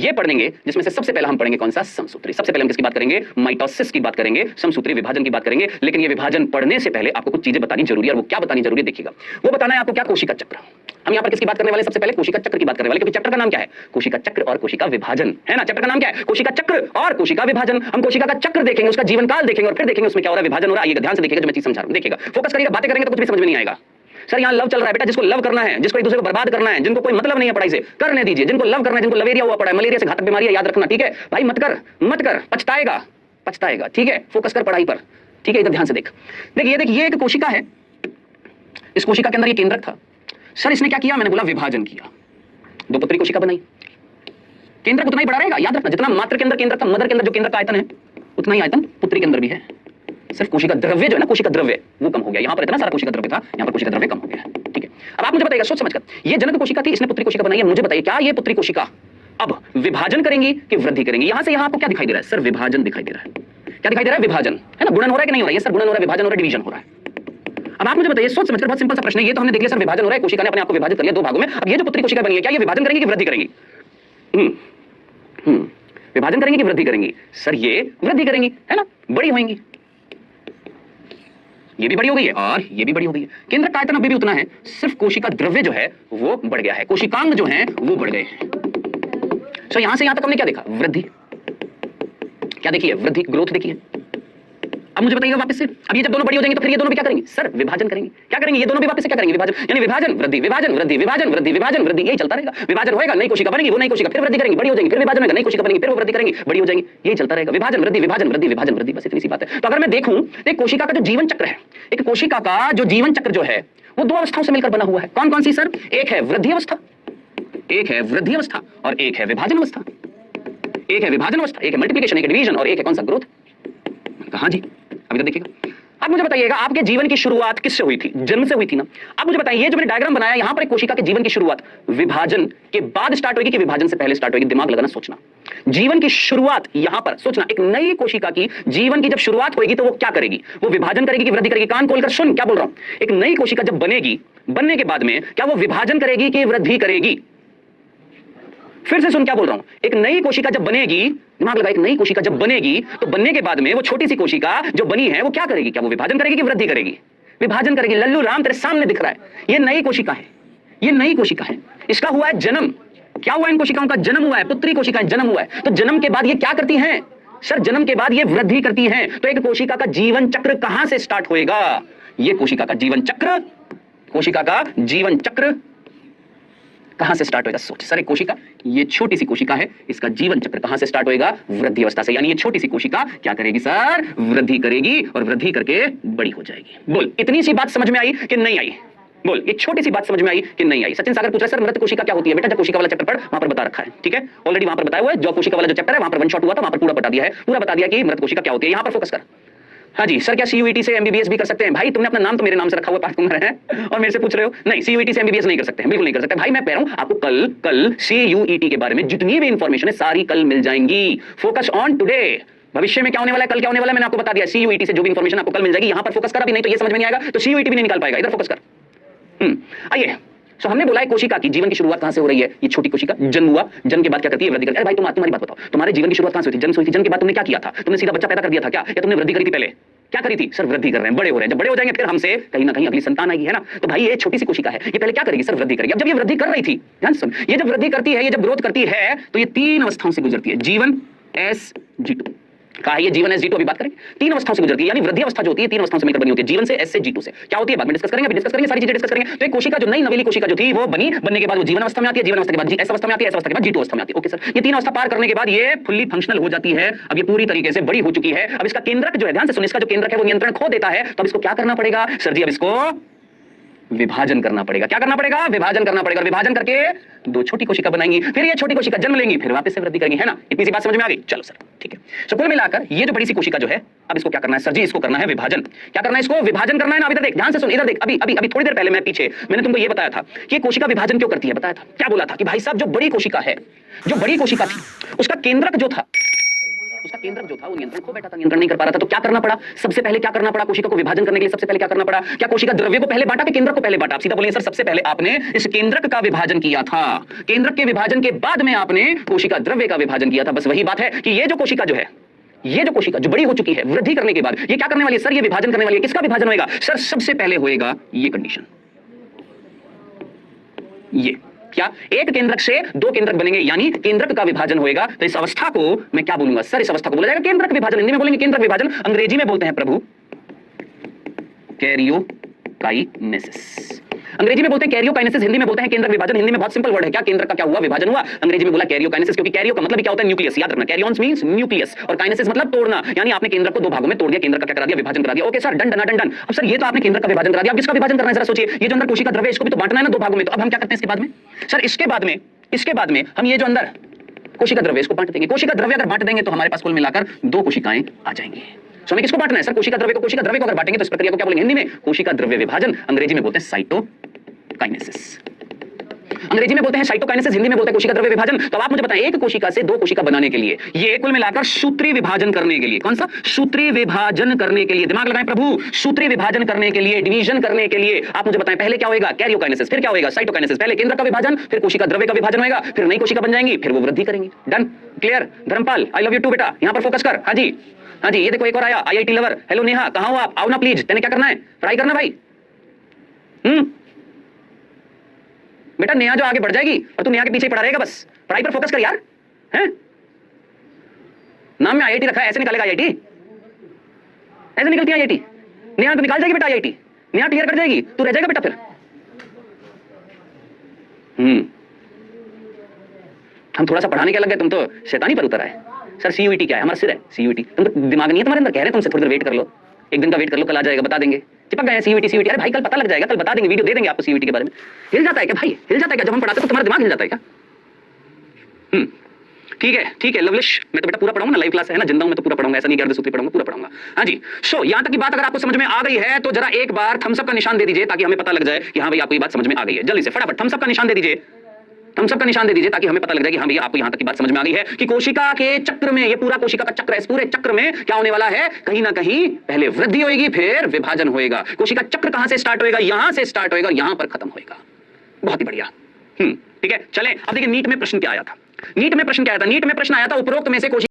ये पढ़ेंगे जिसमें से सबसे पहला हम पढ़ेंगे कौन सा? समसूत्री। सबसे पहले हम किसकी बात करेंगे? माइटोसिस की बात करेंगे, समसूत्री विभाजन की बात करेंगे। लेकिन ये विभाजन पढ़ने से पहले आपको कुछ चीजें बतानी जरूरी है, और वो क्या बतानी जरूरी है देखिएगा। वो बताना है आपको क्या? कोशिका चक्र। हम यहाँ पर किसकी बात करने वाले? सबसे पहले कोशिका चक्र की बात करने वाले, क्योंकि चैप्टर का नाम क्या है? कोशिका चक्र और कोशिका विभाजन, है ना? चैप्टर का नाम क्या है? कोशिका चक्र और कोशिका विभाजन। हम कोशिका का चक्र देखेंगे, उसका जीवन काल देखेंगे, और फिर देखेंगे उसमें क्या हो रहा है, विभाजन हो रहा है। आइएगा ध्यान से देखिएगा जो मैं चीज समझा रहा हूं, देखिएगा, फोकस करिएगा। बातें करेंगे तो कुछ भी समझ में नहीं आएगा। सर यहाँ लव चल रहा है बेटा, जिसको लव करना है, जिसको एक दूसरे को बर्बाद करना है, जिनको कोई मतलब नहीं है पढ़ाई से, करने दीजिए। जिनको लव करना है, जिनको लवेरिया हुआ पड़ा है, मलेरिया से घातक बीमारी है, याद रखना, ठीक है भाई? मत कर, मत कर, पछताएगा, पछताएगा, ठीक है? फोकस कर पढ़ाई पर, ठीक है? इधर ध्यान से देख। देखिए ये एक कोशिका है, इस कोशिका के अंदर ये केंद्रक था। सर इसने क्या किया? मैंने बोला विभाजन किया, दो पुत्री कोशिका बनाई। केंद्रक उतना ही बड़ा रहेगा, याद रखना, जितना मात्र के अंदर केंद्रक था, मदर के अंदर जो केंद्रक का आयतन है उतना ही आयतन पुत्री के अंदर भी है। सिर्फ कोशिका द्रव्य जो है ना, कोशिका द्रव्य वो कम हो गया। यहाँ पर इतना सारा कोशिका द्रव्य था, यहाँ पर कोशिका द्रव्य कम हो गया, ठीक है? अब आप मुझे बताइएगा सोच समझकर, ये जनक कोशिका थी, इसने पुत्री कोशिका बनाई है। मुझे बताइए क्या ये पुत्री कोशिका अब विभाजन करेंगी कि वृद्धि करेंगी? यहां से यहां आपको क्या दिखाई दे रहा है? सर विभाजन दिखाई दे रहा है। क्या दिखाई दे रहा है? विभाजन, है ना? गुणन हो रहा है कि नहीं हो रहा है? सर गुणन हो रहा है, विभाजन हो रहा है, डिवीजन हो रहा है। अब आप मुझे बताइए सोच समझकर, बहुत सिंपल सा प्रश्न है ये। तो हमने देख लिया सर विभाजन हो रहा है, कोशिका ने अपने आप को विभाजित कर लिया दो भागों में। अब ये जो पुत्री कोशिका बनी है, क्या ये विभाजन करेंगी कि वृद्धि करेंगी? विभाजन करेंगी कि वृद्धि करेंगी? सर ये वृद्धि करेंगी, है ना? बड़ी होंगी, ये भी बड़ी हो गई है और ये भी बड़ी हो गई है। केंद्र का आयतन अभी भी उतना है, सिर्फ कोशिका द्रव्य जो है वो बढ़ गया है, कोशिकांग जो है वो बढ़ गए हैं। सो यहां से यहां तक हमने क्या देखा? वृद्धि। क्या देखिए? वृद्धि, ग्रोथ देखिए। अब मुझे बताइएगा वापस से, अब ये जब दोनों बड़ी हो जाएंगी तो फिर ये दोनों भी क्या करेंगी? सर विभाजन करेंगे। क्या करेंगे? ये दोनों भी वापस से क्या करेंगे? विभाजन, यानी विभाजन वृद्धि, विभाजन वृद्धि, विभाजन वृद्धि, विभाजन वृद्धि, यही चलता रहेगा। विभाजन होएगा, नई कोशिका बनेगी, वो नई कोशिका फिर वृद्धि करेंगी, बड़ी हो जाएंगी, फिर विभाजन होगा, नई कोशिका बनेगी, फिर वो वृद्धि करेंगी, बड़ी हो जाएंगी, यही चलता रहेगा। विभाजन वृद्धि, विभाजन वृद्धि, विभाजन वृद्धि, बस इतनी सी बात है। तो अगर मैं देखूं तो एक कोशिका का जो जीवन चक्र है, एक कोशिका का जो जीवन चक्र जो है वो दो अवस्थाओं से मिलकर बना हुआ है। कौन कौन सी सर? एक है वृद्धि अवस्था, एक है वृद्धि अवस्था, और एक है विभाजन अवस्था। एक है विभाजन अवस्था, एक है मल्टीप्लिकेशन, एक है डिवीजन, और एक है कौन सा? ग्रोथ। कहां जी? अभी तो देखिएगा। अब मुझे बताइएगा आपके जीवन की शुरुआत किससे हुई थी? जन्म से हुई थी ना? अब मुझे बताइए, ये जो मैंने डायग्राम बनाया यहां पर एक कोशिका के जीवन की शुरुआत विभाजन के बाद स्टार्ट होगी कि विभाजन से पहले स्टार्ट होगी? दिमाग लगाना, सोचना। जीवन की शुरुआत यहां पर सोचना, एक नई कोशिका की जीवन की जब शुरुआत होगी तो वो क्या करेगी? वो विभाजन करेगी कि वृद्धि करेगी? कान खोलकर सुन क्या बोल रहा हूं। एक नई कोशिका जब बनेगी, बनने के बाद में क्या वो विभाजन करेगी कि वृद्धि करेगी? फिर से सुन क्या बोल रहा हूं। एक नई कोशिका जब बनेगी, दिमाग लगा, एक नई कोशिका जब बनेगी तो बनने के बाद में वो छोटी सी कोशिका जो बनी है वो क्या करेगी? क्या वो विभाजन करेगी कि वृद्धि करेगी? विभाजन करेगी। लल्लू राम तेरे सामने दिख रहा है, ये नई कोशिका है, ये नई कोशिका है, इसका हुआ है जन्म। क्या हुआ? इन कोशिकाओं का जन्म हुआ है, पुत्री कोशिकाएं जन्म हुआ है। तो जन्म के बाद ये क्या करती हैं? सर जन्म के बाद ये वृद्धि करती हैं। तो एक कोशिका का जीवन चक्र कहां से स्टार्ट होएगा? ये कोशिका का जीवन चक्र, कोशिका का जीवन चक्र कहां से स्टार्ट होएगा? सोच सर, एक कोशिका, ये छोटी सी कोशिका है, इसका जीवन चक्र कहां से स्टार्ट होएगा? वृद्धि अवस्था से। यानी ये छोटी सी कोशिका क्या करेगी सर? वृद्धि करेगी, और वृद्धि करके बड़ी हो जाएगी। बोल इतनी सी बात समझ में आई कि नहीं आई? बोल एक छोटी सी बात समझ में आई कि नहीं आई? सचिन सागर पूछ रहा है सर मृत कोशिका क्या होती है? बेटा जब कोशिका वाला चैप्टर पढ़, वहां पर बता रखा है, ठीक है? ऑलरेडी वहां पर बताया हुआ है। जो कोशिका वाला जो चैप्टर है वहां पर वन शॉट हुआ था, वहां पर पूरा बता दिया है, पूरा बता दिया कि मृत कोशिका क्या होती है। यहां पर फोकस कर। हाँ जी सर, क्या सीयूईटी से एमबीबीएस भी कर सकते हैं? भाई तुमने अपना नाम तो मेरे नाम से रखा हुआ पास तुम है और मेरे से पूछ रहे हो? नहीं, सीयूईटी से एमबीबीएस नहीं कर सकते हैं, बिल्कुल नहीं कर सकते भाई। मैं कह रहा हूं आपको कल सीयूईटी के बारे में जितनी भी इंफॉर्मेशन है सारी कल मिल जाएंगी। Focus on today. भविष्य में क्या होने वाला है, कल क्या होने वाला है, मैंने आपको बता दिया। सीयूईटी से जो भी इंफॉर्मेशन आपको कल मिल जाएगी, यहां पर फोकस कर। अभी नहीं तो ये समझ में नहीं आएगा तो सीयूईटी भी नहीं निकाल पाएगा। इधर फोकस कर। आइए, सो हमने बोला है कोशिका की जीवन की शुरुआत कहां से हो रही है? ये छोटी कोशिका जन्म हुआ, जन्म के बाद क्या करती है? वृद्धि करती है। अरे भाई तुम्हारी बात बताओ, तुम्हारे जीवन की शुरुआत कहां से हुई थी? जन्म से हुई थी। जन्म के बाद तुमने क्या किया था? तुमने सीधा बच्चा पैदा कर दिया था क्या, या तुमने वृद्धि करी थी? पहले क्या करी थी? सर वृद्धि कर रहे हैं, बड़े हो रहे हैं। जब बड़े हो जाएंगे फिर हमसे कहीं ना कहीं अगली संतान आएगी, है ना? तो भाई ये छोटी सी कोशिका है, ये पहले क्या करेगी? सर वृद्धि करेगी। अब जब ये वृद्धि कर रही थी, ध्यान सुन, ये जब वृद्धि करती है, ये जब ग्रोथ करती है तो ये तीन अवस्थाओं से गुजरती है। जीवन SG2 कहा है, ये जीवन SG2 अभी बात करेंगे। तीन अवस्थाओं से गुजरती है, यानी वृद्धि अवस्था जो होती है तीन अवस्थाओं से मिलकर बनी होती है। जीवन से S से G2 से क्या होती है बाद में डिस्कस करेंगे, अभी डिस्कस करेंगे, सारी चीजें डिस्कस करेंगे। तो एक कोशिका जो नई नवीली कोशिका जो थी वो बनी, बनने के बाद वो जीवन अवस्था में आती है, जीवन अवस्था के बाद S अवस्था में आती है, S अवस्था के बाद G2 अवस्था में आती है। ओके सर, ये तीन अवस्था पार करने के बाद ये फुल्ली फंक्शनल हो जाती है। अब ये पूरी तरीके से बड़ी हो चुकी है। अब इसका केंद्रक जो है, ध्यान से सुन, इसका जो केंद्रक है वो नियंत्रण खो देता है। तो अब इसको क्या करना पड़ेगा? सर जी अब इसको विभाजन करना पड़ेगा। क्या करना पड़ेगा? विभाजन करना पड़ेगा। विभाजन करके दो छोटी कोशिका बनाएंगी, फिर ये छोटी कोशिका जन्म लेंगी, फिर वापस से वृद्धि करेंगी, है ना? इतनी सी बात समझ में आ गई? चलो सर ठीक है। तो कुल मिलाकर ये जो बड़ी सी कोशिका जो है, अब इसको क्या करना है? सर जी इसको करना है विभाजन। क्या करना है? इसको विभाजन करना है ना? इधर देख, ध्यान से सुन, इधर देख। अभी अभी अभी थोड़ी देर पहले मैं पीछे मैंने तुमको ये बताया था कि कोशिका विभाजन क्यों करती है, बताया था। क्या बोला था कि भाई साहब जो बड़ी कोशिका है, जो बड़ी कोशिका थी उसका केंद्रक जो था, उसका केंद्रक जो था वो नियंत्रण खो बैठा था, नियंत्रण नहीं कर पा रहा था। तो क्या करना पड़ा? सबसे पहले क्या करना पड़ा? कोशिका को विभाजन करने के लिए सबसे पहले क्या करना पड़ा? क्या कोशिका द्रव्य को पहले बांटा कि केंद्रक को पहले बांटा? आप सीधा बोलेंगे सर सबसे पहले आपने इस केंद्रक का विभाजन किया था, केंद्रक के विभाजन के बाद में आपने कोशिका द्रव्य का विभाजन किया था। बस वही बात है कि ये जो कोशिका जो है, ये जो कोशिका जो बड़ी हो चुकी है वृद्धि करने के बाद ये क्या करने वाली है सर? ये विभाजन करने वाली है। किसका विभाजन होगा सर? सबसे पहले होएगा ये कंडीशन, ये क्या एक केंद्रक से दो केंद्रक बनेंगे, यानी केंद्रक का विभाजन होएगा। तो इस अवस्था को मैं क्या बोलूंगा सर? इस अवस्था को बोला जाएगा केंद्रक विभाजन। हिंदी में बोलेंगे केंद्रक विभाजन, अंग्रेजी में बोलते हैं प्रभु कैरियोकाइनेसिस। अंग्रेजी में बोलते हैं कैरियोकाइनेसिस, हिंदी में बोलते हैं केंद्रक विभाजन। हिंदी में बहुत सिंपल वर्ड है, क्या केंद्रक का क्या हुआ? विभाजन हुआ। अंग्रेजी में बोला कैरियोकाइनेसिस, क्योंकि कैरियो का मतलब क्या होता है? न्यूक्लियस। याद रखना, कैरियॉन्स मींस न्यूक्लियस और काइनेसिस मतलब तोड़ना, यानी आपने केंद्रक को दो भागों में तोड़ दिया, केंद्र का क्या करा दिया? विभाजन करा दिया। Okay sir, done done done done. अब सर ये तो आपने केंद्र का विभाजन करा दिया, अब किसका विभाजन करना है जरा सोचिए। ये जो अंदर कोशिका द्रव्य इसको भी तो बांटना है ना दो भागों में। तो अब हम क्या करते हैं इसके बाद में सर? इसके बाद में हम ये जो अंदर कोशिका द्रव्य इसको बांट देंगे। कोशिका द्रव्य अगर बांट देंगे तो हमारे पास कुल मिलाकर दो कोशिकाएं आ जाएंगी। तो हमें किसको बांटना है सर? कोशिका द्रव्य को। कोशिका द्रव्य को अगर बांटेंगे तो इस प्रक्रिया को क्या बोलेंगे हिंदी में? कोशिका द्रव्य विभाजन। अंग्रेजी में बोलते हैं साइटोकाइनेसिस। अंग्रेजी में बोलते हैं साइटोकाइनेसिस, हिंदी में बोलते हैं कोशिका द्रव्य विभाजन। तो आप मुझे बताएं, एक कोशिका से दो कोशिका बनाने के लिए, ये कुल मिलाकर सूत्री विभाजन करने के लिए, कौन सा? सूत्री विभाजन करने के लिए, दिमाग लगाएं प्रभु, सूत्री विभाजन करने के लिए, डिवीजन करने के लिए आप मुझे बताएं पहले क्या होगा? कैरियोकाइनेसिस, फिर क्या होगा? साइटोकाइनेसिस। पहले केंद्र का विभाजन, फिर कोशिका द्रव्य का विभाजन होगा, फिर नई कोशिका बन जाएंगी, फिर वो वृद्धि करेंगी। Done, clear? Dharampal, I love you too बेटा, यहां पर फोकस कर। हाँ जी, हाँ जी, ये देखो एक और आया, IIT लवर। हेलो नेहा, कहां हो आप? आओ ना प्लीज। तेने क्या करना है? पढ़ाई करना भाई। बेटा नेहा जो आगे बढ़ जाएगी और तू नेहा के पीछे ही पड़ा रहेगा। बस पढ़ाई पर फोकस कर यार। हैं? नाम में IIT रखा है, ऐसे निकालेगा IIT? ऐसे निकलती है IIT? नेहा तो निकाल जाएगी बेटा IIT। नेहा क्लियर कर जाएगी, तू रह जाएगा बेटा फिर। हम थोड़ा सा पढ़ाने के लग गए, तुम तो शैतानी पर उतर आए। सर CUET क्या है? हमारा सिर है CUET। तुम तो दिमाग नहीं है तुम्हारे अंदर, कह रहे तुमसे थोड़ी देर वेट कर लो, एक दिन का वेट कर लो, कल आ जाएगा, बता देंगे। चिपक गए CUET। अरे भाई कल पता लग जाएगा, कल बता देंगे, वीडियो दे देंगे आपको CUET के बारे में। हिल जाता है क्या भाई? हिल जाता है क्या जब हम पढ़ाते तो तुम्हारा दिमाग हिल जाता है क्या? ठीक है लवलिश, मैं तो बेटा पूरा पढ़ाऊंगा ना, लाइव क्लास है ना, जिंदा हूं मैं तो पूरा पढ़ाऊंगा, ऐसा नहीं कर सूत्री पढ़ाऊंगा, पूरा पढ़ाऊंगा। हाँ जी। सो यहां तक की बात अगर आपको समझ में आ गई है तो जरा एक बार थम्स अप का निशान दे दीजिए, ताकि हमें पता लग जाए कि हाँ भाई आपको ये बात समझ में आ गई है। जल्दी से फटाफट थम्स अप का निशान दे दीजिए, थम्स अप का निशान दे दीजिए, ताकि हमें पता लग जाए कि हाँ भैया आपको यहां तक की बात समझ में आ गई है कि कोशिका के चक्र में, ये पूरा कोशिका का चक्र है, इस पूरे चक्र में क्या होने वाला है? कहीं ना कहीं पहले वृद्धि होगी, फिर विभाजन होएगा। कोशिका चक्र कहां से स्टार्ट होएगा? यहां से स्टार्ट होएगा, यहां पर खत्म होएगा। बहुत ही बढ़िया। ठीक है, चलें अब देखिए नीट में प्रश्न क्या आया था। नीट में प्रश्न क्या आया था? नीट में प्रश्न आया था उपरोक्त में से कोशिका